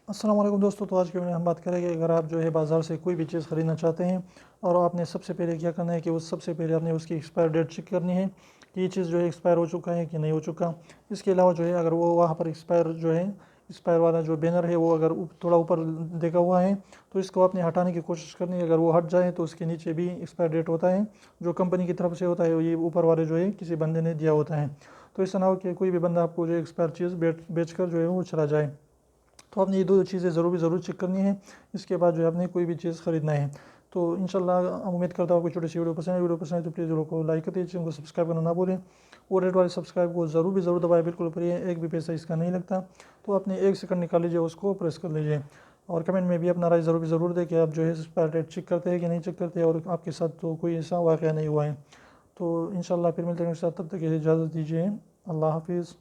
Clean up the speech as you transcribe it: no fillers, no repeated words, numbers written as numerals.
अस्सलाम वालेकुम दोस्तों। तो आज के वीडियो में हम बात करेंगे, अगर आप जो है बाज़ार से कोई भी चीज़ ख़रीदना चाहते हैं और आपने सबसे पहले क्या करना है कि उस सबसे पहले आपने उसकी एक्सपायर डेट चेक करनी है कि ये चीज़ जो है एक्सपायर हो चुका है कि नहीं हो चुका। इसके अलावा जो है अगर वो वहाँ पर एक्सपायर जो है एक्सपायर वाला जो बैनर है वो अगर थोड़ा ऊपर देखा हुआ है तो इसको आपने हटाने की कोशिश करनी है। अगर वो हट जाए तो उसके नीचे भी एक्सपायर डेट होता है, जो कंपनी की तरफ से होता है, ये ऊपर वाले जो है किसी बंदे ने दिया होता है। तो ऐसा ना हो कि कोई भी बंदा आपको जो एक्सपायर चीज़ बेच कर जो है वो चला जाए। तो आपने ये दो चीज़ें ज़रूर चेक करनी है। इसके बाद जो है आपने कोई भी चीज़ ख़रीदना है। तो इंशाल्लाह उम्मीद करता हूँ आपको छोटी सी वीडियो पसंद है तो प्लीज़ वीडियो को लाइक कर दीजिए, चैनल को सब्सक्राइब करना ना भूलें और रेड वाले सब्सक्राइब को ज़रूर दबाएं, बिल्कुल ऊपर, ये एक भी पैसा इसका नहीं लगता। तो आपने 1 सेकंड निकाल लीजिए, उसको प्रेस कर लीजिए और कमेंट में भी अपना राय ज़रूर दें कि आप जो है एक्सपायर डेट चेक करते हैं कि नहीं चेक करते और आपके साथ तो कोई ऐसा वाक़या नहीं हुआ है। तो इंशाल्लाह फिर मिलते हैं, तब तक इजाज़त दीजिए। अल्लाह हाफिज़।